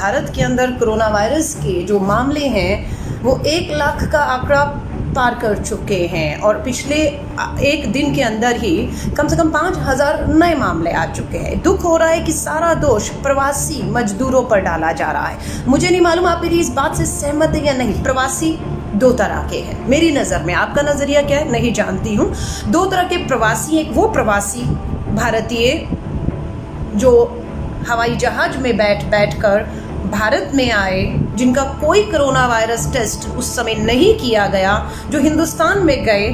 भारत के अंदर corona virus के जो मामले हैं वो 1 लाख का आंकड़ा पार कर चुके हैं और पिछले एक दिन के अंदर ही कम से कम 5,000 नए मामले आ चुके हैं। दुख हो रहा है कि सारा दोष प्रवासी मजदूरों पर डाला जा रहा है। मुझे नहीं मालूम आप मेरी इस बात से सहमत है या नहीं। प्रवासी 2 तरह के हैं मेरी नज़र में, आपका नज़रिया क्या है नहीं जानती हूँ। 2 तरह के प्रवासी, एक वो प्रवासी भारतीय जो हवाई जहाज में बैठ कर भारत में आए, जिनका कोई कोरोना वायरस टेस्ट उस समय नहीं किया गया, जो हिंदुस्तान में गए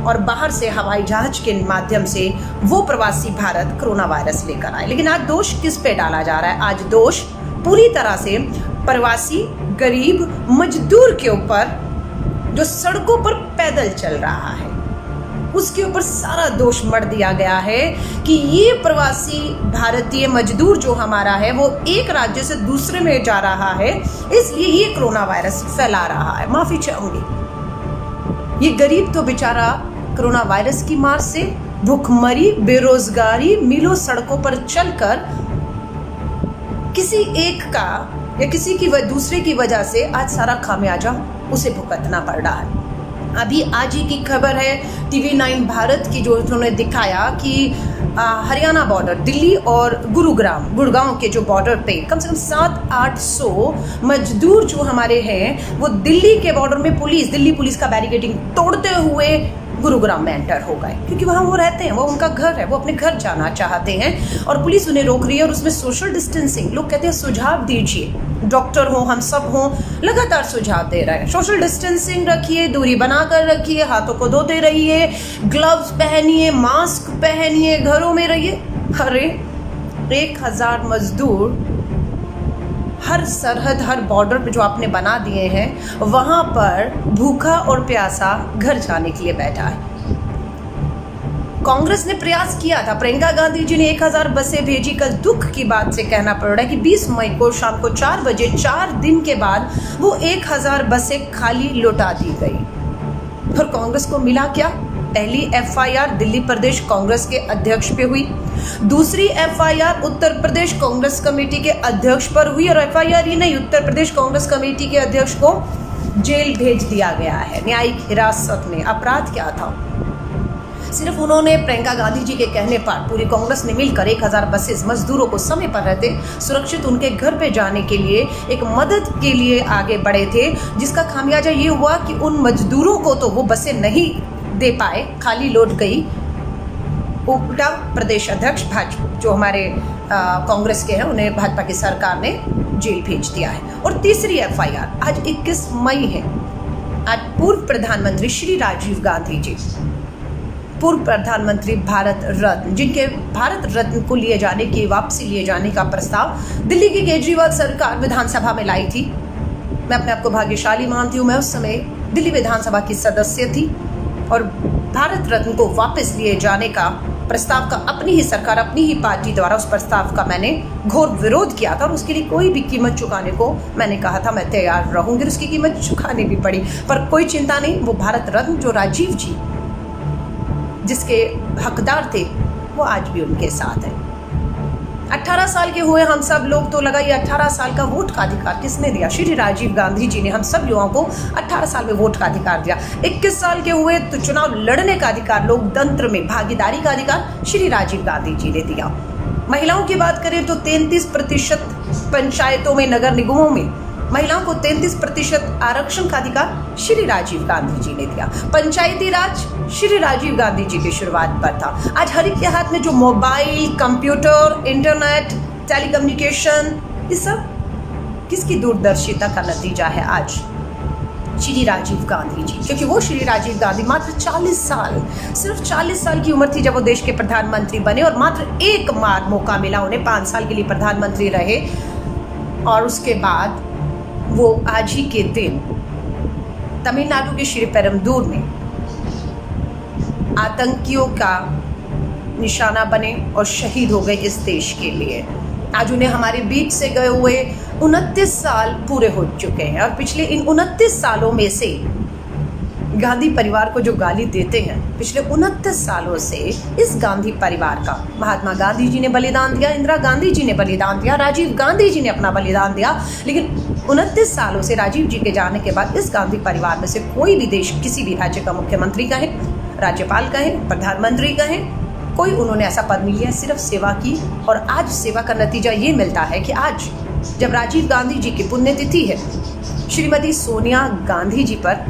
और बाहर से हवाई जहाज के माध्यम से वो प्रवासी भारत कोरोना वायरस लेकर आए। लेकिन आज दोष किस पे डाला जा रहा है? आज दोष पूरी तरह से प्रवासी गरीब मजदूर के ऊपर जो सड़कों पर पैदल चल रहा है, उसके ऊपर सारा दोष मढ़ दिया गया है कि ये प्रवासी भारतीय मजदूर जो हमारा है वो एक राज्य से दूसरे में जा रहा है, इसलिए ये कोरोना वायरस फैला रहा है। माफी चाहूंगी, ये गरीब तो बेचारा कोरोना वायरस की मार से भूखमरी, बेरोजगारी, मीलों सड़कों पर चलकर किसी एक का या किसी की दूसरे की वजह से आज सारा खामियाजा उसे भुगतना पड़ रहा है। अभी आज ही की खबर है TV9 भारत की, जो उन्होंने दिखाया कि हरियाणा बॉर्डर, दिल्ली और गुड़गांव के जो बॉर्डर पे कम से कम 700-800 मजदूर जो हमारे हैं वो दिल्ली के बॉर्डर में दिल्ली पुलिस का बैरिकेडिंग तोड़ते हुए गुरुग्राम में एंटर हो गए, क्योंकि वहाँ वो रहते हैं, वो उनका घर है, वो अपने घर जाना चाहते हैं और पुलिस उन्हें रोक रही है। और उसमें सोशल डिस्टेंसिंग, लोग कहते हैं सुझाव दीजिए, डॉक्टर हो, हम सब हो, लगातार सुझाव दे रहे हैं, सोशल डिस्टेंसिंग रखिए, दूरी बनाकर रखिए, हाथों को धोते रहिए, ग्लव्स पहनिए, मास्क पहनिए, घरों में रहिए। अरे 1,000 मजदूर हर सरहद, हर बॉर्डर पे जो आपने बना दिए हैं, वहां पर भूखा और प्यासा घर जाने के लिए बैठा है। कांग्रेस ने प्रयास किया था, प्रियंका गांधी जी ने 1,000 बसें भेजी। कल दुख की बात से कहना पड़ रहा है कि 20 मई को शाम को 4 बजे 4 दिन के बाद वो 1,000 बसें खाली लौटा दी गई। और कांग्रेस को मिला क्या? पहली FIR दिल्ली प्रदेश कांग्रेस के अध्यक्ष पे हुई, दूसरी FIR उत्तर प्रदेश कांग्रेस कमेटी के अध्यक्ष पर हुई, और FIR ही नहीं, उत्तर प्रदेश कांग्रेस कमेटी के अध्यक्ष को जेल भेज दिया गया है न्यायिक हिरासत में। अपराध क्या था? सिर्फ उन्होंने प्रियंका गांधी जी के कहने पर पूरी कांग्रेस ने मिलकर 1,000 बसेस मजदूरों को समय पर रहते सुरक्षित उनके घर पे जाने के लिए एक मदद के लिए आगे बढ़े थे, जिसका खामियाजा ये हुआ कि उन मजदूरों को तो वो बसें नहीं दे पाए, खाली लौट गई। उल्टा प्रदेश अध्यक्ष भाजपा जो हमारे कांग्रेस के हैं, उन्हें भाजपा की सरकार ने जेल भेज दिया है। और तीसरी FIR आज 21 मई है। आज पूर्व प्रधानमंत्री श्री राजीव गांधी जी, पूर्व प्रधानमंत्री भारत रत्न, जिनके भारत रत्न को लिए जाने की, वापसी लिए जाने का प्रस्ताव दिल्ली की केजरीवाल सरकार विधानसभा में लाई थी। मैं अपने आप को भाग्यशाली मानती हूँ, मैं उस समय दिल्ली विधानसभा की सदस्य थी और भारत रत्न को वापस लिए जाने का प्रस्ताव का अपनी ही सरकार, अपनी ही पार्टी द्वारा उस प्रस्ताव का मैंने घोर विरोध किया था और उसके लिए कोई भी कीमत चुकाने को मैंने कहा था मैं तैयार रहूंगी, उसकी कीमत चुकानी भी पड़ी। पर कोई चिंता नहीं, वो भारत रत्न जो राजीव जी जिसके हकदार थे वो आज भी उनके साथ है। 18 साल के हुए हम सब लोग, तो लगा ये 18 साल का वोट का अधिकार किसने दिया? श्री राजीव गांधी जी ने हम सब युवाओं को 18 साल में वोट का अधिकार दिया। 21 साल के हुए तो चुनाव लड़ने का अधिकार, लोकतंत्र में भागीदारी का अधिकार श्री राजीव गांधी जी ने दिया। महिलाओं की बात करें तो 33% पंचायतों में, नगर निगमों में महिलाओं को 33% आरक्षण का अधिकार श्री राजीव गांधी जी ने दिया। पंचायती राज श्री राजीव गांधी जी की शुरुआत पर था। आज हर एक के हाथ में जो मोबाइल, कंप्यूटर, इंटरनेट, टेलीकम्युनिकेशन, ये सब किसकी दूरदर्शिता का नतीजा है? आज श्री राजीव गांधी जी, क्योंकि वो श्री राजीव गांधी मात्र 40 साल, सिर्फ 40 साल की उम्र थी जब वो देश के प्रधानमंत्री बने और मात्र एक बार मौका मिला उन्हें, 5 साल के लिए प्रधानमंत्री रहे। और उसके बाद वो आज ही के दिन तमिलनाडु के श्री पेरम्बदूर में आतंकियों का निशाना बने और शहीद हो गए इस देश के लिए। आज उन्हें हमारे बीच से गए हुए 29 साल पूरे हो चुके हैं और पिछले इन 29 सालों में से गांधी परिवार को जो गाली देते हैं, पिछले 29 सालों से इस गांधी परिवार का, महात्मा गांधी जी ने बलिदान दिया, इंदिरा गांधी जी ने बलिदान दिया, राजीव गांधी जी ने अपना बलिदान दिया, लेकिन 29 सालों से राजीव जी के जाने के बाद इस गांधी परिवार में से कोई भी देश, किसी भी राज्य का मुख्यमंत्री कहें, राज्यपाल कहें, प्रधानमंत्री कहें, कोई उन्होंने ऐसा पद नहीं लिया, सिर्फ सेवा की। और आज सेवा का नतीजा ये मिलता है कि आज जब राजीव गांधी जी की पुण्यतिथि है, श्रीमती सोनिया गांधी जी पर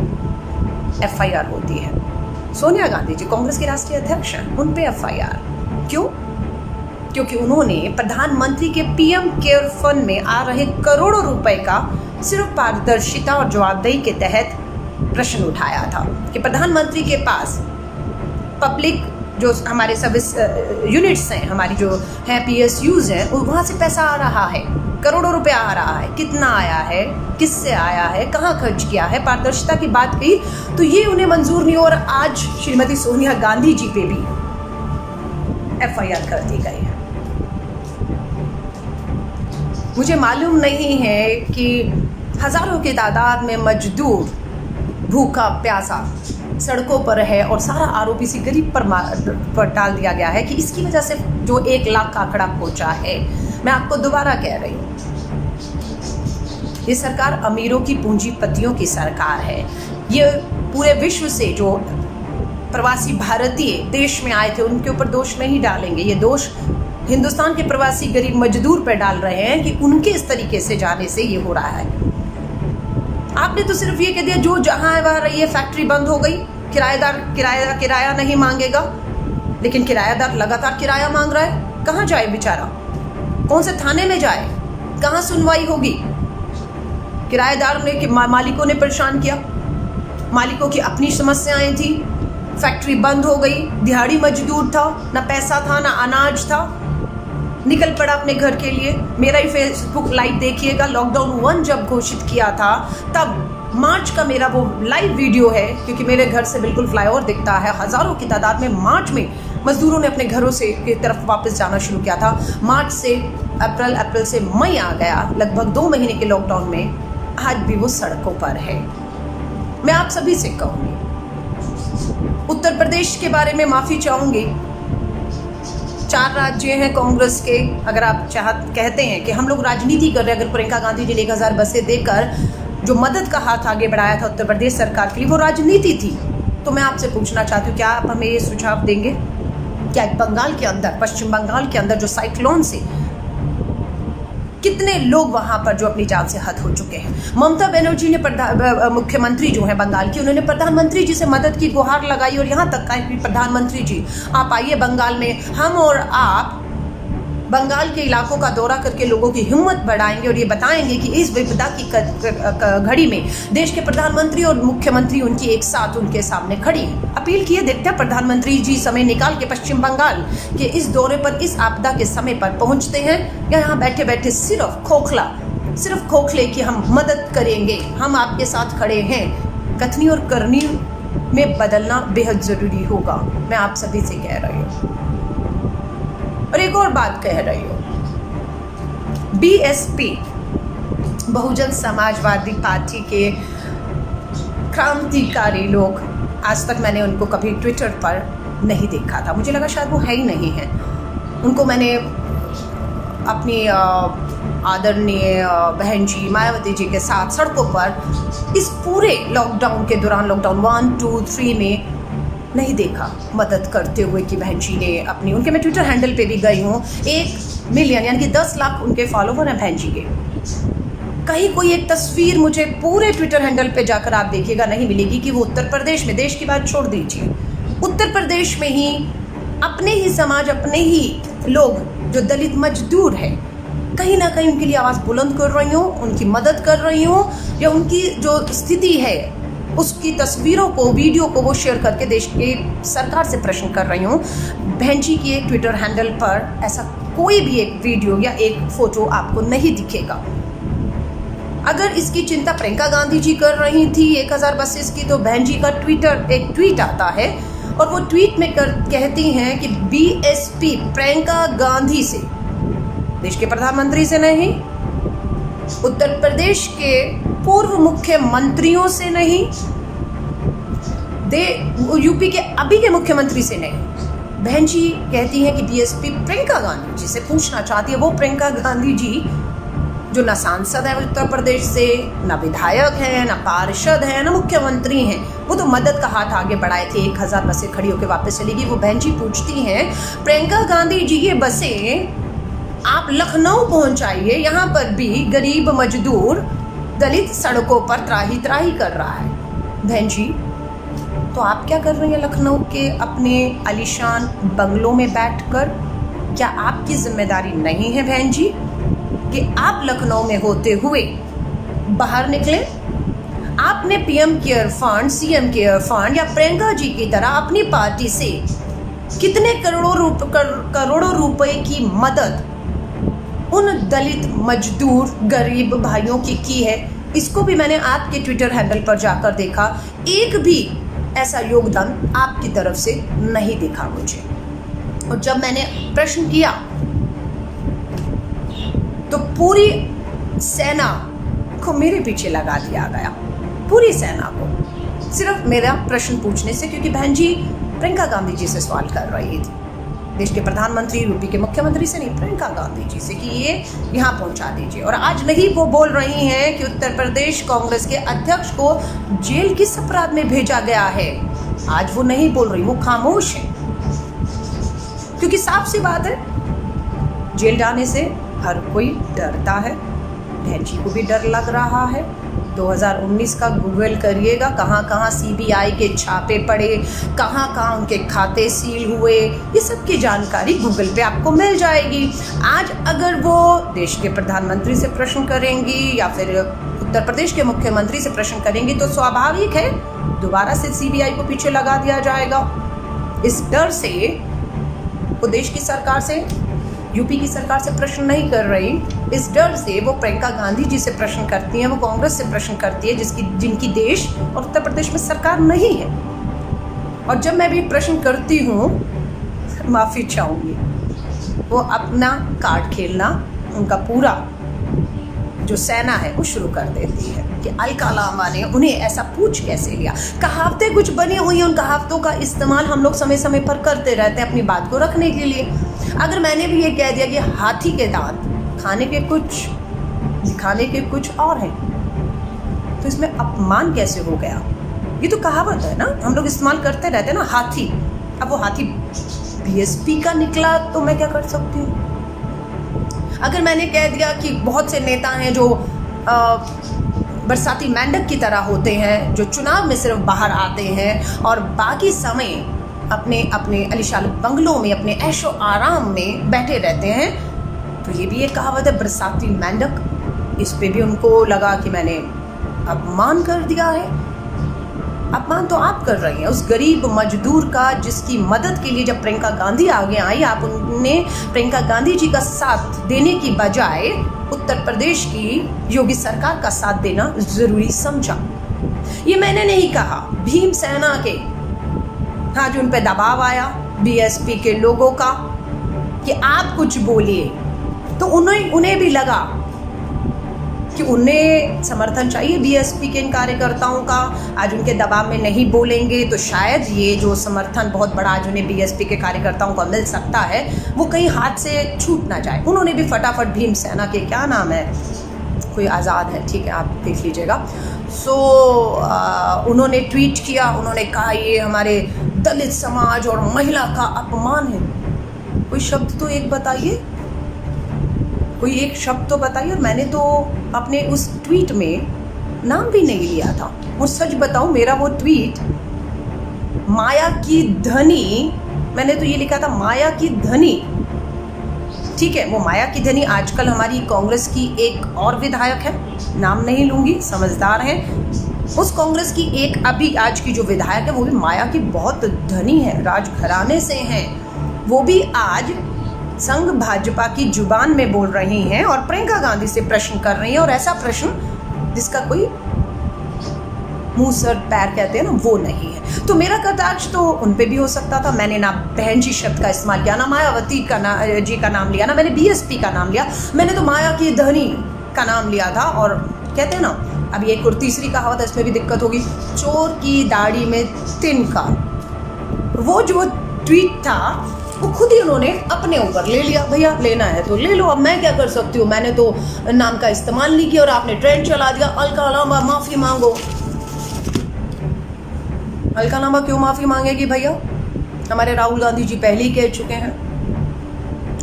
FIR होती है। सोनिया गांधी जी कांग्रेस के राष्ट्रीय अध्यक्ष हैं, उन पे FIR क्यों? क्योंकि उन्होंने प्रधानमंत्री के PM केयर फंड में आ रहे करोड़ों रुपए का सिर्फ पारदर्शिता और जवाबदेही के तहत प्रश्न उठाया था कि प्रधानमंत्री के पास पब्लिक जो हमारे सर्विस यूनिट्स हैं, हमारी जो हैं PSUs हैं, वहाँ से पैसा आ रहा है, करोड़ों रुपया आ रहा है, कितना आया है, किससे आया है, कहाँ खर्च किया है, पारदर्शिता की बात कही तो ये उन्हें मंजूर नहीं। और आज श्रीमती सोनिया गांधी जी पे भी FIR कर दी गई है। मुझे मालूम नहीं है कि हजारों की तादाद में मजदूर भूखा प्यासा सड़कों पर है और सारा आरोप इसी गरीब पर डाल दिया गया है कि इसकी वजह से जो 1 लाख का आंकड़ा पहुंचा है। मैं आपको दोबारा कह रही हूँ, ये सरकार अमीरों की पूंजीपतियों की सरकार है। ये पूरे विश्व से जो प्रवासी भारतीय देश में आए थे उनके ऊपर दोष नहीं डालेंगे, ये दोष हिंदुस्तान के प्रवासी गरीब मजदूर पर डाल रहे हैं कि उनके इस तरीके से जाने से ये हो रहा है। आपने तो सिर्फ ये कह दिया जो जहां है वहां रहिए, फैक्ट्री बंद हो गई, किराएदार किराया नहीं मांगेगा, लेकिन किराएदार लगातार किराया मांग रहा है। कहाँ जाए बेचारा, कौन से थाने में जाए, कहाँ सुनवाई होगी? किराएदार ने मालिकों ने परेशान किया, मालिकों की अपनी समस्याएं थी, फैक्ट्री बंद हो गई, दिहाड़ी मजदूर था, ना पैसा था ना अनाज था, निकल पड़ा अपने घर के लिए। मेरा ही फेसबुक लाइव देखिएगा, लॉकडाउन 1 जब घोषित किया था तब मार्च का मेरा वो लाइव वीडियो है, क्योंकि मेरे घर से बिल्कुल फ्लाईओवर दिखता है। हजारों की तादाद में मार्च में मजदूरों ने अपने घरों से की तरफ वापस जाना शुरू किया था। मार्च से अप्रैल से मई आ गया, लगभग 2 महीने के लॉकडाउन में आज भी वो सड़कों पर है। मैं आप सभी से कहूँगी, उत्तर प्रदेश के बारे में माफ़ी चाहूँगी। 4 राज्य हैं कांग्रेस के। अगर आप कहते हैं कि हम लोग राजनीति कर रहे हैं, अगर प्रियंका गांधी जी ने 1000 बसें देकर जो मदद का हाथ आगे बढ़ाया था उत्तर प्रदेश सरकार के लिए, वो राजनीति थी, तो मैं आपसे पूछना चाहती हूँ, क्या आप हमें ये सुझाव देंगे? क्या बंगाल के अंदर, पश्चिम बंगाल के अंदर जो साइक्लोन से कितने लोग वहां पर जो अपनी जान से हद हो चुके हैं। ममता बनर्जी ने मुख्यमंत्री जो है बंगाल की, उन्होंने प्रधानमंत्री जी से मदद की गुहार लगाई, और यहाँ तक कहा कि प्रधानमंत्री जी आप आइए बंगाल में, हम और आप बंगाल के इलाकों का दौरा करके लोगों की हिम्मत बढ़ाएंगे और ये बताएंगे कि इस विपदा की घड़ी में देश के प्रधानमंत्री और मुख्यमंत्री उनकी एक साथ उनके सामने खड़ी है। अपील किए, देखते हैं प्रधानमंत्री जी समय निकाल के पश्चिम बंगाल के इस दौरे पर, इस आपदा के समय पर पहुंचते हैं, या यहाँ बैठे बैठे सिर्फ खोखले कि हम मदद करेंगे, हम आपके साथ खड़े हैं। कथनी और करनी में बदलना बेहद ज़रूरी होगा, मैं आप सभी से कह रही हूँ। और एक और बात कह रही हूँ, BSP बहुजन समाजवादी पार्टी के क्रांतिकारी लोग, आज तक मैंने उनको कभी ट्विटर पर नहीं देखा था, मुझे लगा शायद वो है ही नहीं है। उनको मैंने अपनी आदरणीय बहन जी मायावती जी के साथ सड़कों पर इस पूरे लॉकडाउन के दौरान, लॉकडाउन 1, 2, 3 में नहीं देखा मदद करते हुए कि बहन जी ने अपनी, उनके मैं ट्विटर हैंडल पे भी गई हूँ, 1 मिलियन यानी कि 10 लाख उनके फॉलोवर हैं बहन जी के। कहीं कोई एक तस्वीर मुझे पूरे ट्विटर हैंडल पे जाकर आप देखिएगा नहीं मिलेगी कि वो उत्तर प्रदेश में, देश की बात छोड़ दीजिए, उत्तर प्रदेश में ही अपने ही समाज, अपने ही लोग जो दलित मजदूर हैं, कहीं ना कहीं उनके लिए आवाज़ बुलंद कर रही हूँ, उनकी मदद कर रही हूँ, या उनकी जो स्थिति है उसकी तस्वीरों को, वीडियो को वो शेयर करके देश के सरकार से प्रश्न कर रही हूँ। बहन जी की एक ट्विटर हैंडल पर ऐसा कोई भी एक वीडियो या एक फोटो आपको नहीं दिखेगा। अगर इसकी चिंता प्रियंका गांधी जी कर रही थी 1000 बसेस की, तो बहन जी का एक ट्वीट आता है और वो ट्वीट में कहती हैं कि BSP प्रियंका गांधी से, देश के प्रधानमंत्री से नहीं, उत्तर प्रदेश के पूर्व मुख्यमंत्रियों से नहीं, यूपी के अभी के मुख्यमंत्री से नहीं। बहन जी कहती हैं कि बीएसपी प्रियंका गांधी जी से पूछना चाहती है। वो प्रियंका गांधी जी जो ना सांसद है उत्तर प्रदेश से, ना विधायक है, ना पार्षद है, ना मुख्यमंत्री हैं, वो तो मदद का हाथ आगे बढ़ाए थे। 1000 बसें खड़ी होकर वापस चली गई। वो बहन जी पूछती हैं प्रियंका गांधी जी ये बसें आप लखनऊ पहुंचाइए, यहाँ पर भी गरीब मजदूर दलित सड़कों पर त्राही त्राही कर रहा है। बहन जी तो आप क्या कर रही हैं लखनऊ के अपने आलीशान बंगलों में बैठकर? क्या आपकी जिम्मेदारी नहीं है बहन जी कि आप लखनऊ में होते हुए बाहर निकलें? आपने PM care fund, CM care fund या प्रियंका जी की तरह अपनी पार्टी से कितने करोड़ों रुपए की मदद उन दलित मजदूर गरीब भाइयों की है? इसको भी मैंने आपके ट्विटर हैंडल पर जाकर देखा, एक भी ऐसा योगदान आपकी तरफ से नहीं दिखा मुझे। और जब मैंने प्रश्न किया तो पूरी सेना को मेरे पीछे लगा दिया गया, पूरी सेना को, सिर्फ मेरा प्रश्न पूछने से, क्योंकि बहन जी प्रियंका गांधी जी से सवाल कर रही थी, देश के प्रधानमंत्री, यूपी के मुख्यमंत्री से नहीं, प्रियंका गांधी जी से कि ये यहाँ पहुँचा दीजिए। और आज नहीं वो बोल रही हैं कि उत्तर प्रदेश कांग्रेस के अध्यक्ष को जेल किस अपराध में भेजा गया है। आज वो नहीं बोल रही, वो खामोश है, क्योंकि साफ सी बात है जेल जाने से हर कोई डरता है। बहन जी को भी डर लग रहा है। 2019 का गूगल करिएगा, कहाँ कहाँ सीबीआई के छापे पड़े, कहाँ कहाँ उनके खाते सील हुए, ये सब की जानकारी गूगल पे आपको मिल जाएगी। आज अगर वो देश के प्रधानमंत्री से प्रश्न करेंगी या फिर उत्तर प्रदेश के मुख्यमंत्री से प्रश्न करेंगी तो स्वाभाविक है दोबारा से सीबीआई को पीछे लगा दिया जाएगा। इस डर से वो देश की सरकार से, यूपी की सरकार से प्रश्न नहीं कर रही, इस डर से वो प्रियंका गांधी जी से प्रश्न करती हैं, वो कांग्रेस से प्रश्न करती है जिनकी देश और उत्तर प्रदेश में सरकार नहीं है। और जब मैं भी प्रश्न करती हूँ माफ़ी चाहूँगी, वो अपना कार्ड खेलना उनका पूरा जो सेना है वो शुरू कर देती है कि अलका लांबा ने उन्हें ऐसा पूछ कैसे लिया। कहावतें कुछ बनी हुई हैं, उन कहावतों का इस्तेमाल हम लोग समय समय पर करते रहते हैं अपनी बात को रखने के लिए। अगर मैंने भी ये कह दिया कि हाथी के दांत खाने के कुछ दिखाने के कुछ और हैं, तो इसमें अपमान कैसे हो गया? ये तो कहावत है ना, हम लोग इस्तेमाल करते रहते हैं ना, हाथी। अब वो हाथी बीएसपी का निकला तो मैं क्या कर सकती हूँ? अगर मैंने कह दिया कि बहुत से नेता हैं जो बरसाती मेंढक की तरह होते हैं, जो चुनाव में सिर्फ बाहर आते हैं और बाकी समय अपने अपने आलीशान बंगलों में अपने ऐशो आराम में बैठे रहते हैं, तो ये भी एक कहावत है बरसाती मेंढक। इस पे भी उनको लगा कि मैंने अपमान कर दिया है। अपमान तो आप कर रही हैं उस गरीब मजदूर का, जिसकी मदद के लिए जब प्रियंका गांधी आगे आई, आप उन्हें प्रियंका गांधी जी का साथ देने की बजाय उत्तर प्रदेश की योगी सरकार का साथ देना जरूरी समझा। ये मैंने नहीं कहा, भीम सेना के हाँ जो उन पे दबाव आया बीएसपी के लोगों का कि आप कुछ बोलिए, तो उन्हें भी लगा कि उन्हें समर्थन चाहिए बीएसपी के इन कार्यकर्ताओं का। आज उनके दबाव में नहीं बोलेंगे तो शायद ये जो समर्थन बहुत बड़ा आज उन्हें बीएसपी के कार्यकर्ताओं को मिल सकता है वो कहीं हाथ से छूट ना जाए। उन्होंने भी फटाफट भीम सेना के, क्या नाम है, कोई आज़ाद है, ठीक है आप देख लीजिएगा, उन्होंने ट्वीट किया, उन्होंने कहा ये हमारे दलित समाज और महिला का अपमान है। कोई शब्द तो एक बताइए, कोई एक शब्द तो बताइए। और मैंने तो अपने उस ट्वीट में नाम भी नहीं लिया था। और सच बताऊं, मेरा वो ट्वीट माया की धनी, मैंने तो ये लिखा था माया की धनी, ठीक है। वो माया की धनी आजकल हमारी कांग्रेस की एक और विधायक है, नाम नहीं लूँगी, समझदार हैं। उस कांग्रेस की एक अभी आज की जो विधायक है वो भी माया की बहुत धनी है, राजघराने से हैं। वो भी आज संघ भाजपा की जुबान में बोल रही हैं और प्रियंका गांधी से प्रश्न कर रही हैं, और ऐसा प्रश्न जिसका कोई मुंह सर पैर कहते हैं ना, वो नहीं है। तो मेरा कटाक्ष तो उन पे भी हो सकता था। मैंने ना बहन जी शब्द का इस्तेमाल किया, ना मायावती जी का नाम लिया, ना मैंने बीएसपी का नाम लिया, मैंने तो माया की धनी का नाम लिया था। और कहते हैं ना अब एक और तीसरी कहावत है, इसमें भी दिक्कत होगी, चोर की दाढ़ी में तिनका। वो जो ट्वीट था वो खुद ही उन्होंने अपने ऊपर ले लिया, भैया लेना है तो ले लो, अब मैं क्या कर सकती हूँ, मैंने तो नाम का इस्तेमाल नहीं किया और आपने ट्रेंड चला दिया, अलका लांबा माफी मांगो। अलका लांबा क्यों माफी मांगेगी भैया? हमारे राहुल गांधी जी पहले ही कह चुके हैं,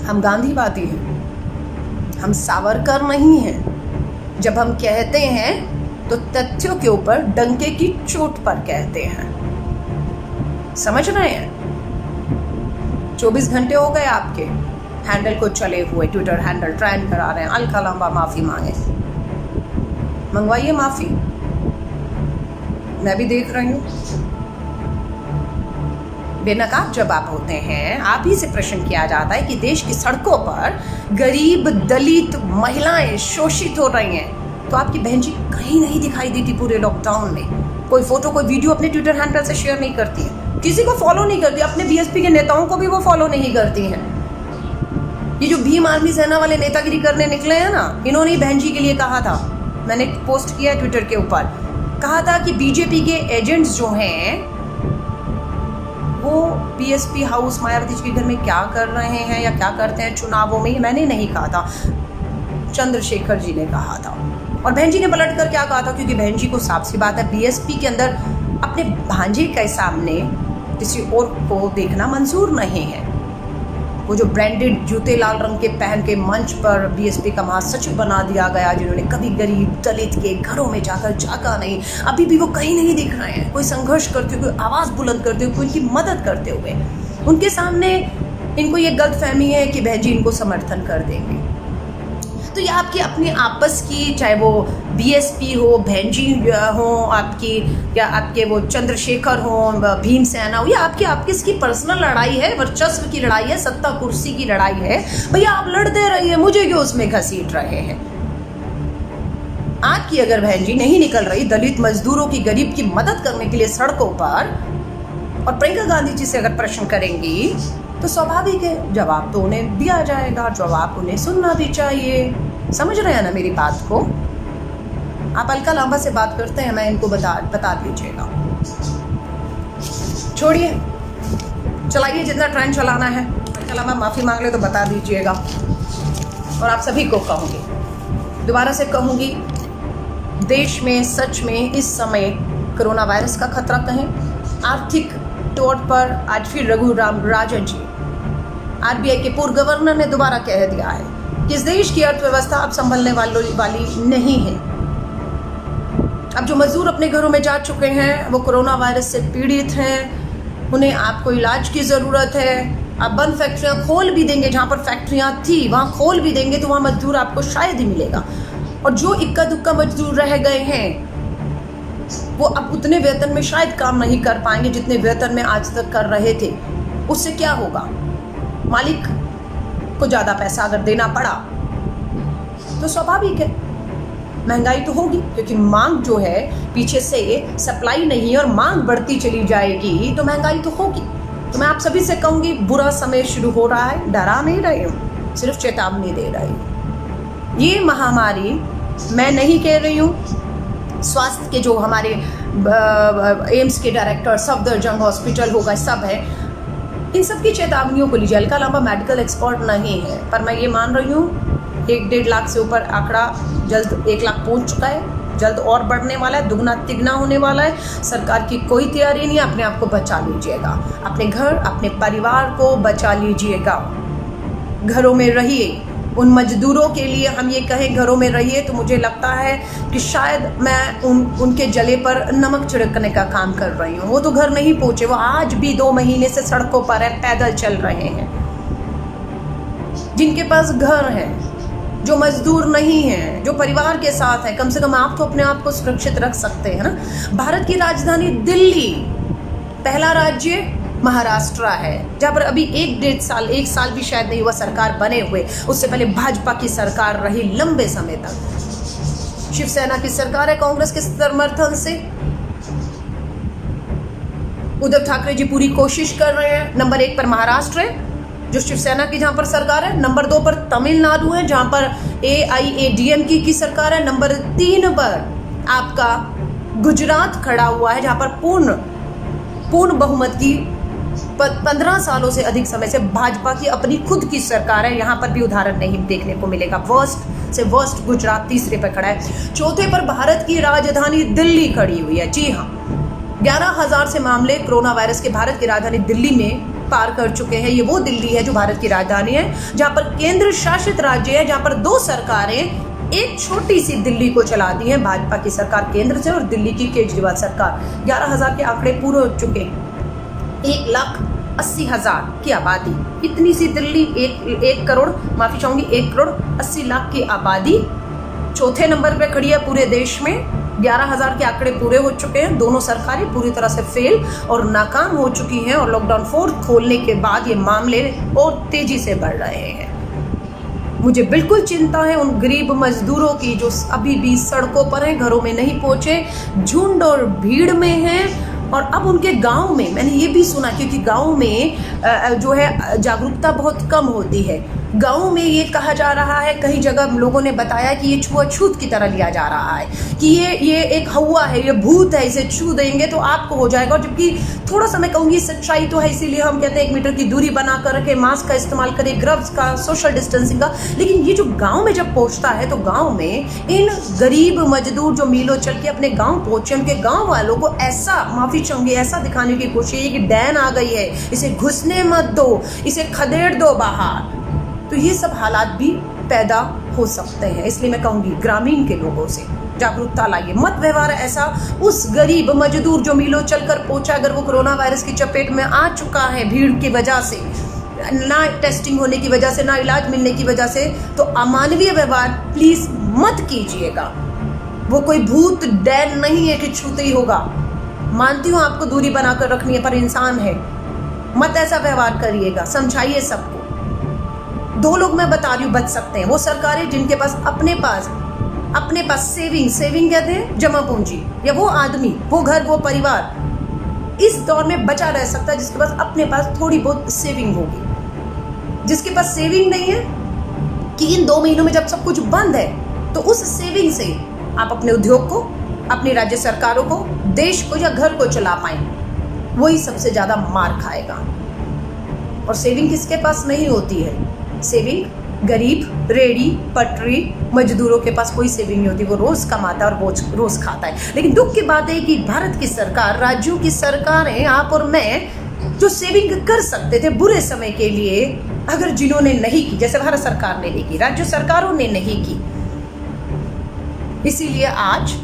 हम गांधीवादी हैं, हम सावरकर नहीं हैं। जब हम कहते हैं तो तथ्यों के ऊपर डंके की चोट पर कहते हैं, समझ रहे हैं? 24 घंटे हो गए आपके हैंडल को चले हुए, ट्विटर हैंडल ट्रेंड करा रहे हैं, अलका लांबा माफी मांगे। मंगवाइए माफी, मैं भी देख रही हूँ। बेनकाब जवाब होते हैं, आप ही से प्रश्न किया जाता है कि देश की सड़कों पर गरीब दलित महिलाएं शोषित हो रही हैं, तो आपकी बहन जी कहीं नहीं दिखाई देती पूरे लॉकडाउन में। कोई फोटो कोई वीडियो अपने ट्विटर हैंडल से शेयर नहीं करती है, किसी को फॉलो नहीं करती, अपने बीएसपी के नेताओं को भी वो फॉलो नहीं करती हैं। ये जो भीम आर्मी सेना वाले नेतागिरी करने निकले हैं ना, इन्होंने ही बहन जी के लिए कहा था, मैंने पोस्ट किया ट्विटर के ऊपर, कहा था कि बीजेपी के एजेंट्स जो हैं वो बीएसपी हाउस मायावती जी के घर में क्या कर रहे हैं या क्या करते हैं चुनावों में, मैंने नहीं कहा था, चंद्रशेखर जी ने कहा था। और बहन जी ने पलट कर क्या कहा था, क्योंकि बहन जी को साफ सी बात है, बीएसपी के अंदर अपने भांजे के सामने किसी और को देखना मंजूर नहीं है। वो जो ब्रांडेड जूते लाल रंग के पहन के मंच पर बीएसपी का महासचिव बना दिया गया, जिन्होंने कभी गरीब दलित के घरों में जाकर झांका नहीं, अभी भी वो कहीं नहीं दिख रहे हैं, कोई संघर्ष करते हुए, कोई आवाज़ बुलंद करते हुए, कोई उनकी मदद करते हुए। उनके सामने इनको ये गलतफहमी है कि बहन जी इनको समर्थन कर देंगे। तो ये आपकी अपनी आपस की, चाहे वो बीएसपी हो, बहन जी हो आपकी, या आपके वो चंद्रशेखर हो, भीमसेना हो, या आपकी इसकी पर्सनल लड़ाई है, वर्चस्व की लड़ाई है, सत्ता कुर्सी की लड़ाई है, भैया आप लड़ते रहिए, मुझे क्यों उसमें घसीट रहे हैं? आपकी अगर बहन जी नहीं निकल रही दलित मजदूरों की, गरीब की मदद करने के लिए सड़कों पर, और प्रियंका गांधी जी से अगर प्रश्न करेंगी तो स्वाभाविक है जवाब तो उन्हें दिया जाएगा, जवाब उन्हें सुनना भी चाहिए। समझ रहे हैं ना मेरी बात को? आप अलका लांबा से बात करते हैं, मैं इनको बता दीजिएगा। छोड़िए, चलाइए जितना ट्रेंड चलाना है। अलका लांबा माफ़ी मांग ले तो बता दीजिएगा। और आप सभी को कहूँगी, दोबारा से कहूँगी, देश में सच में इस समय कोरोना वायरस का खतरा कहें, आर्थिक तौर पर आज फिर रघुराम राजन जी, आरबीआई के पूर्व गवर्नर, ने दोबारा कह दिया है कि इस देश की अर्थव्यवस्था अब संभलने वाली नहीं है। अब जो मजदूर अपने घरों में जा चुके हैं वो कोरोना वायरस से पीड़ित हैं, उन्हें आपको इलाज की ज़रूरत है। अब बंद फैक्ट्रियां खोल भी देंगे, जहाँ पर फैक्ट्रियां थी वहाँ खोल भी देंगे तो वहाँ मजदूर आपको शायद ही मिलेगा। और जो इक्का दुक्का मजदूर रह गए हैं वो अब उतने वेतन में शायद काम नहीं कर पाएंगे जितने वेतन में आज तक कर रहे थे। उससे क्या होगा? मालिक को ज़्यादा पैसा अगर देना पड़ा तो स्वाभाविक है महंगाई तो होगी, क्योंकि मांग जो है पीछे से सप्लाई नहीं और मांग बढ़ती चली जाएगी तो महंगाई तो होगी। तो मैं आप सभी से कहूँगी, बुरा समय शुरू हो रहा है, डरा नहीं रही हूँ, सिर्फ चेतावनी दे रही हूँ। ये महामारी मैं नहीं कह रही हूँ, स्वास्थ्य के जो हमारे एम्स के डायरेक्टर, सफदरजंग हॉस्पिटल होगा, सब है, इन सब की चेतावनियों को लीजिए। अलका लांबा मेडिकल एक्सपर्ट नहीं है, पर मैं ये मान रही हूँ 1-1.5 लाख से ऊपर आंकड़ा जल्द 1 लाख पहुँच चुका है, जल्द और बढ़ने वाला है, दुगना तिगना होने वाला है। सरकार की कोई तैयारी नहीं है, अपने आप को बचा लीजिएगा, अपने घर अपने परिवार को बचा लीजिएगा, घरों में रहिए। उन मजदूरों के लिए हम ये कहें घरों में रहिए तो मुझे लगता है कि शायद मैं उनके जले पर नमक छिड़कने का काम कर रही हूँ। वो तो घर नहीं पहुँचे, वो आज भी 2 महीने से सड़कों पर है, पैदल चल रहे हैं। जिनके पास घर है, जो मजदूर नहीं है, जो परिवार के साथ है, कम से कम आप तो अपने आप को सुरक्षित रख सकते हैं ना। भारत की राजधानी दिल्ली, पहला राज्य महाराष्ट्र है, जहाँ पर अभी 1 साल भी शायद नहीं हुआ सरकार बने हुए। उससे पहले भाजपा की सरकार रही लंबे समय तक, शिवसेना की सरकार है कांग्रेस के समर्थन से। उद्धव ठाकरे जी पूरी कोशिश कर रहे हैं। नंबर 1 पर महाराष्ट्र है जो शिवसेना की, जहाँ पर सरकार है। नंबर 2 पर तमिलनाडु है जहाँ पर AIADMK की सरकार है। नंबर 3 पर आपका गुजरात खड़ा हुआ है, जहां पर पूर्ण बहुमत की 15 सालों से अधिक समय से भाजपा की अपनी खुद की सरकार है। यहाँ पर भी उदाहरण नहीं देखने को मिलेगा। वर्स्ट से वर्स्ट गुजरात तीसरे पर खड़ा है। चौथे पर भारत की राजधानी दिल्ली खड़ी हुई है। जी हाँ, 11,000 से मामले कोरोना वायरस के भारत की राजधानी दिल्ली में पार कर चुके हैं। ये वो दिल्ली है जो भारत की राजधानी है, जहाँ पर केंद्र शासित राज्य है, जहाँ पर 2 सरकारें एक छोटी सी दिल्ली को चलाती है, भाजपा की सरकार केंद्र से और दिल्ली की केजरीवाल सरकार। 11,000 के आंकड़े पूरे हो चुके हैं। 1,80,000 की आबादी, इतनी सी दिल्ली, 1 करोड़ 80 लाख की आबादी चौथे नंबर पे खड़ी है पूरे देश में। 11,000 के आंकड़े पूरे हो चुके हैं। दोनों सरकारें पूरी तरह से फेल और नाकाम हो चुकी हैं और लॉकडाउन 4 खोलने के बाद ये मामले और तेजी से बढ़ रहे हैं। मुझे बिल्कुल चिंता है उन गरीब मजदूरों की जो अभी भी सड़कों पर हैं, घरों में नहीं पहुंचे, झुंड और भीड़ में हैं। और अब उनके गांव में मैंने ये भी सुना, क्योंकि गांव में जो है जागरूकता बहुत कम होती है। गांव में ये कहा जा रहा है, कई जगह लोगों ने बताया कि ये छुआछूत की तरह लिया जा रहा है कि ये एक हवा है, ये भूत है, इसे छू देंगे तो आपको हो जाएगा। और जबकि थोड़ा सा मैं कहूँगी सच्चाई तो है, इसीलिए हम कहते हैं 1 मीटर की दूरी बना कर रखें, मास्क का इस्तेमाल करें, ग्लव्स का, सोशल डिस्टेंसिंग का। लेकिन ये जो गाँव में जब पहुँचता है तो गाँव में इन गरीब मजदूर जो मीलों चल के अपने गाँव पहुँचे, उनके गाँव वालों को ऐसा, माफी चाहूंगी, ऐसा दिखाने की कोशिश है कि डैन आ गई है, इसे घुसने मत दो, इसे खदेड़ दो बाहर। तो ये सब हालात भी पैदा हो सकते हैं। इसलिए मैं कहूंगी ग्रामीण के लोगों से जागरूकता लाइए, मत व्यवहार ऐसा उस गरीब मजदूर जो मीलों चलकर पहुंचा, अगर वो कोरोना वायरस की चपेट में आ चुका है भीड़ की वजह से, ना टेस्टिंग होने की वजह से, ना इलाज मिलने की वजह से, तो अमानवीय व्यवहार प्लीज मत कीजिएगा। वो कोई भूत डैन नहीं है कि छूते ही होगा। मानती हूँ आपको दूरी बनाकर रखनी है, पर इंसान है, मत ऐसा व्यवहार करिएगा। समझाइए सबको। 2 लोग मैं बता रही हूँ बच सकते हैं, वो सरकारें जिनके पास अपने पास सेविंग कहते हैं, जमा पूंजी, या वो आदमी, वो घर, वो परिवार इस दौर में बचा रह सकता है जिसके पास अपने पास थोड़ी बहुत सेविंग होगी। जिसके पास सेविंग नहीं है कि इन 2 महीनों में जब सब कुछ बंद है, तो उस सेविंग से आप अपने उद्योग को, अपनी राज्य सरकारों को, देश को या घर को चला पाए, वही सबसे ज्यादा मार खाएगा। और सेविंग किसके पास नहीं होती है? सेविंग गरीब, रेडी पटरी मजदूरों के पास कोई सेविंग नहीं होती। वो रोज कमाता है और वो रोज खाता है। लेकिन दुख की बात है कि भारत की सरकार, राज्यों की सरकारें, आप और मैं, जो सेविंग कर सकते थे बुरे समय के लिए, अगर जिन्होंने नहीं की, जैसे भारत सरकार ने नहीं की, राज्य सरकारों ने नहीं की, इसीलिए आज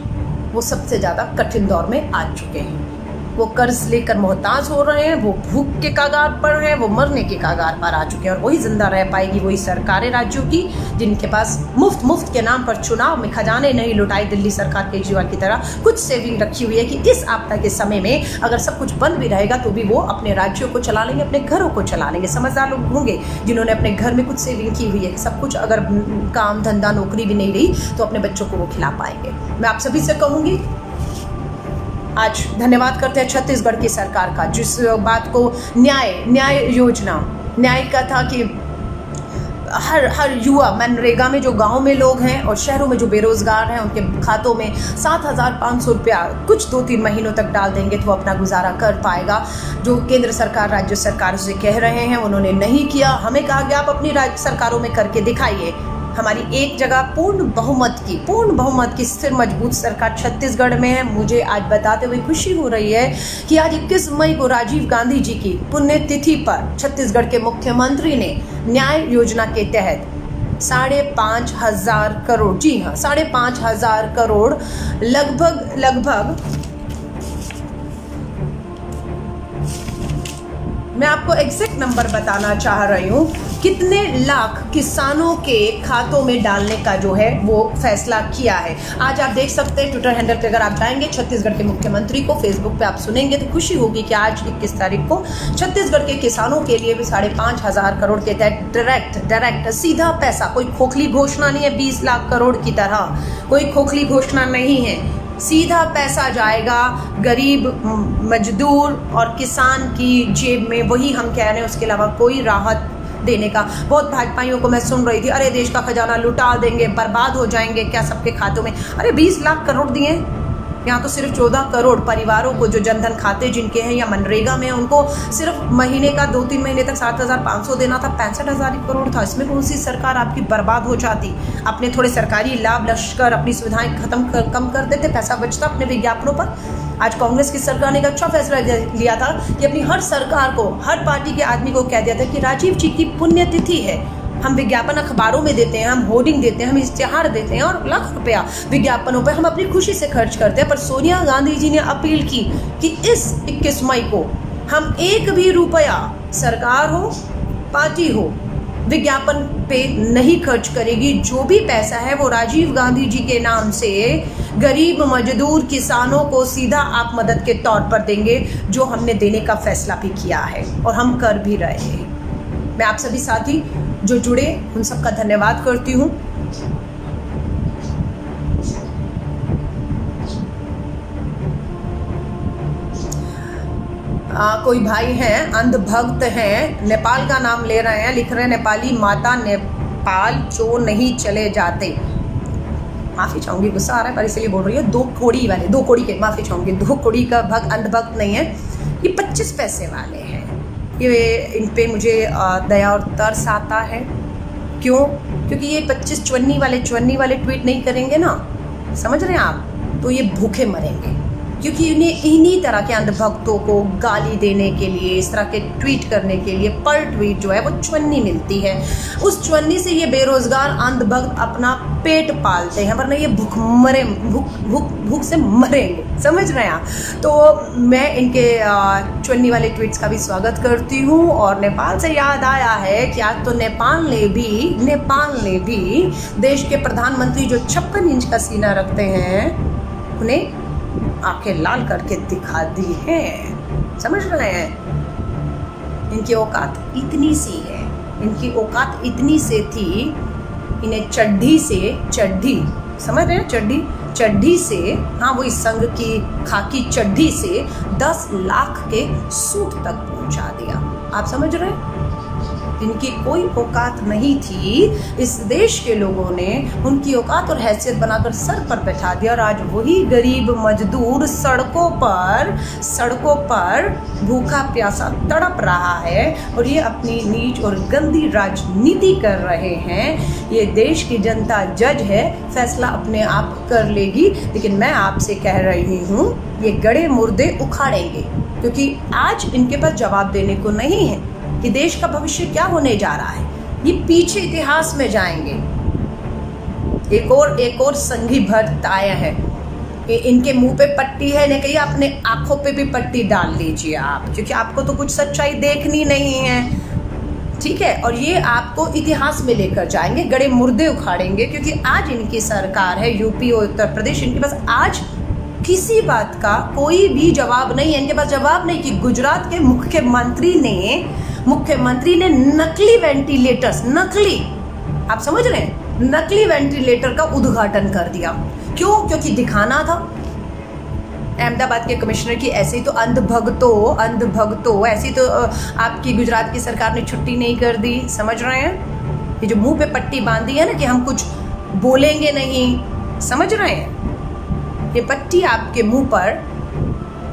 वो सबसे ज्यादा कठिन दौर में आ चुके हैं। वो कर्ज लेकर मोहताज हो रहे हैं, वो भूख के कागार पर हैं, वो मरने के कागार पर आ चुके हैं। और वही जिंदा रह पाएगी वही सरकारें राज्यों की, जिनके पास मुफ्त के नाम पर चुनाव में खजाने नहीं लुटाए दिल्ली सरकार केजरीवाल की तरह, कुछ सेविंग रखी हुई है कि इस आपदा के समय में अगर सब कुछ बंद भी रहेगा तो भी वो अपने राज्यों को चला लेंगे, अपने घरों को चला लेंगे। समझदार लोग होंगे जिन्होंने अपने घर में कुछ सेविंग की हुई है, सब कुछ, अगर काम धंधा नौकरी भी नहीं रही तो अपने बच्चों को वो खिला पाएंगे। मैं आप सभी से कहूँगी, आज धन्यवाद करते हैं छत्तीसगढ़ की सरकार का, जिस बात को न्याय योजना, न्याय का था कि हर युवा, मनरेगा में जो गांव में लोग हैं और शहरों में जो बेरोजगार हैं, उनके खातों में 7,500 रुपया कुछ 2-3 महीनों तक डाल देंगे तो वो अपना गुजारा कर पाएगा। जो केंद्र सरकार, राज्य सरकार से कह रहे हैं, उन्होंने नहीं किया। हमें कहा गया आप अपनी राज्य सरकारों में करके दिखाइए। हमारी एक जगह पूर्ण बहुमत की स्थिर मजबूत सरकार छत्तीसगढ़ में है। मुझे आज बताते हुए खुशी हो रही है कि आज 21 मई को राजीव गांधी जी की पुण्यतिथि पर छत्तीसगढ़ के मुख्यमंत्री ने न्याय योजना के तहत 5,500 करोड़, जी हाँ 5,500 करोड़, लगभग मैं आपको एग्जैक्ट नंबर बताना चाह रही हूँ, कितने लाख किसानों के खातों में डालने का जो है वो फैसला किया है। आज आप देख सकते हैं ट्विटर हैंडल पे, अगर आप जाएंगे छत्तीसगढ़ के मुख्यमंत्री को फेसबुक पे आप सुनेंगे तो खुशी होगी कि आज 21 तारीख को छत्तीसगढ़ के किसानों के लिए भी 5,500 करोड़ के तहत डायरेक्ट सीधा पैसा, कोई खोखली घोषणा नहीं है 20 लाख करोड़ की तरह, कोई खोखली घोषणा नहीं है, सीधा पैसा जाएगा गरीब मजदूर और किसान की जेब में। वही हम कह रहे हैं, उसके अलावा कोई राहत देने का। बहुत भाजपाइयों को मैं सुन रही थी, अरे देश का खजाना लुटा देंगे, बर्बाद हो जाएंगे क्या सबके खातों में। अरे 20 लाख करोड़ दिए, यहाँ तो सिर्फ 14 करोड़ परिवारों को जो जनधन खाते जिनके हैं या मनरेगा में, उनको सिर्फ महीने का 2-3 महीने तक 7,500 देना था, 65,000 करोड़ था। इसमें कौन सी सरकार आपकी बर्बाद हो जाती। अपने थोड़े सरकारी लाभ लश्कर अपनी सुविधाएं कम कर देते, पैसा बचता अपने विज्ञापनों पर। आज कांग्रेस की सरकार ने एक अच्छा फैसला लिया था कि अपनी हर सरकार को, हर पार्टी के आदमी को कह दिया था कि राजीव जी की पुण्यतिथि है, हम विज्ञापन अखबारों में देते हैं, हम होर्डिंग देते हैं, हम इश्तिहार देते हैं और लाख रुपया विज्ञापनों पर हम अपनी खुशी से खर्च करते हैं। पर सोनिया गांधी जी ने अपील की कि इस 21 मई को हम एक भी रुपया, सरकार हो पार्टी हो, विज्ञापन पे नहीं खर्च करेगी। जो भी पैसा है वो राजीव गांधी जी के नाम से गरीब मजदूर किसानों को सीधा आप मदद के तौर पर देंगे, जो हमने देने का फैसला भी किया है और हम कर भी रहे हैं। मैं आप सभी साथी जो जुड़े उन सबका धन्यवाद करती हूँ। कोई भाई हैं, अंधभक्त हैं, नेपाल का नाम ले रहे हैं, लिख रहे हैं नेपाली माता नेपाल जो नहीं चले जाते। माफ़ी चाहूँगी, गुस्सा आ रहा है पर इसलिए बोल रही है। 2 कोड़ी के माफ़ी चाहूँगी, 2 कोड़ी का भक्त अंधभक्त नहीं है, ये 25 पैसे वाले हैं। ये इन पे मुझे दया और तरस आता है। क्यों? क्योंकि ये 25 चवन्नी वाले ट्वीट नहीं करेंगे ना, समझ रहे हैं आप, तो ये भूखे मरेंगे। क्योंकि इन्हें इन्हीं तरह के अंधभक्तों को गाली देने के लिए, इस तरह के ट्वीट करने के लिए पर ट्वीट जो है वो चवन्नी मिलती है। उस चवन्नी से ये बेरोजगार अंधभक्त अपना पेट पालते हैं, वरना ये भूख से मरेंगे, समझ रहे हैं आप। तो मैं इनके चवन्नी वाले ट्वीट्स का भी स्वागत करती हूँ। और नेपाल से याद आया है कि आज तो नेपाल ने भी देश के प्रधानमंत्री जो 56 इंच का सीना रखते हैं, उन्हें आंखें लाल करके दिखा दी है, समझ रहे हैं। इनकी औकात इतनी सी है, इनकी औकात इतनी से थी, इन्हें चड्ढी समझ रहे हैं, चड्ढी से, हाँ वही संघ की खाकी चड्ढी से 10 लाख के सूट तक पहुंचा दिया। आप समझ रहे हैं, जिनकी कोई औकात नहीं थी, इस देश के लोगों ने उनकी औकात और हैसियत बनाकर सर पर बैठा दिया। और आज वही गरीब मजदूर सड़कों पर भूखा प्यासा तड़प रहा है और ये अपनी नीच और गंदी राजनीति कर रहे हैं। ये देश की जनता जज है, फैसला अपने आप कर लेगी। लेकिन मैं आपसे कह रही हूँ, ये गड़े मुर्दे उखाड़ेंगे, क्योंकि आज इनके पास जवाब देने को नहीं है कि देश का भविष्य क्या होने जा रहा है। ये पीछे इतिहास में जाएंगे। एक और संघी भक्त आया है, इनके मुंह पे पट्टी है, इन्हें कहिए अपने आंखों पे भी पट्टी डाल लीजिए आप, क्योंकि आपको तो कुछ सच्चाई देखनी नहीं है, ठीक है। और ये आपको इतिहास में लेकर जाएंगे, गड़े मुर्दे उखाड़ेंगे, क्योंकि आज इनकी सरकार है, यूपी और उत्तर प्रदेश, इनके पास आज किसी बात का कोई भी जवाब नहीं है। इनके पास जवाब नहीं कि गुजरात के मुख्यमंत्री ने नकली वेंटिलेटर्स, आप समझ रहे हैं, नकली वेंटिलेटर का उद्घाटन कर दिया। क्यों? क्योंकि दिखाना था। अहमदाबाद के कमिश्नर की ऐसे ही तो अंधभक्तों ऐसे ही तो आपकी गुजरात की सरकार ने छुट्टी नहीं कर दी, समझ रहे हैं। ये जो मुंह पे पट्टी बांधी है ना कि हम कुछ बोलेंगे नहीं, समझ रहे हैं, ये पट्टी आपके मुंह पर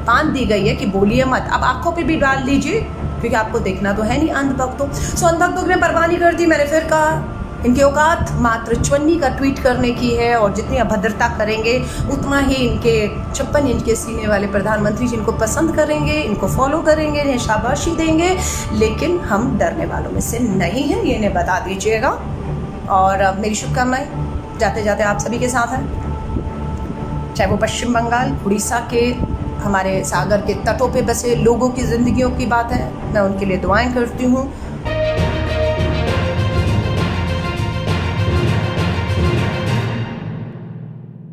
बांध दी गई है कि बोलिए मत। अब आंखों पे भी डाल लीजिए, क्योंकि आपको देखना तो है नहीं अंधभक्तों। सो अंधभक्तों ने परवाह नहीं कर दी। मैंने फिर कहा, इनकी औकात मात्र 54 का ट्वीट करने की है, और जितनी अभद्रता करेंगे उतना ही इनके 56 इंच के सीने वाले प्रधानमंत्री जिनको पसंद करेंगे, इनको फॉलो करेंगे, इन्हें शाबाशी देंगे। लेकिन हम डरने वालों में से नहीं हैं, ये इन्हें बता दीजिएगा। और मेरी शुभकामनाएं जाते जाते आप सभी के साथ हैं, चाहे वो पश्चिम बंगाल, उड़ीसा के हमारे सागर के तटों पे बसे लोगों की ज़िंदगियों की बात है, मैं उनके लिए दुआएं करती हूँ।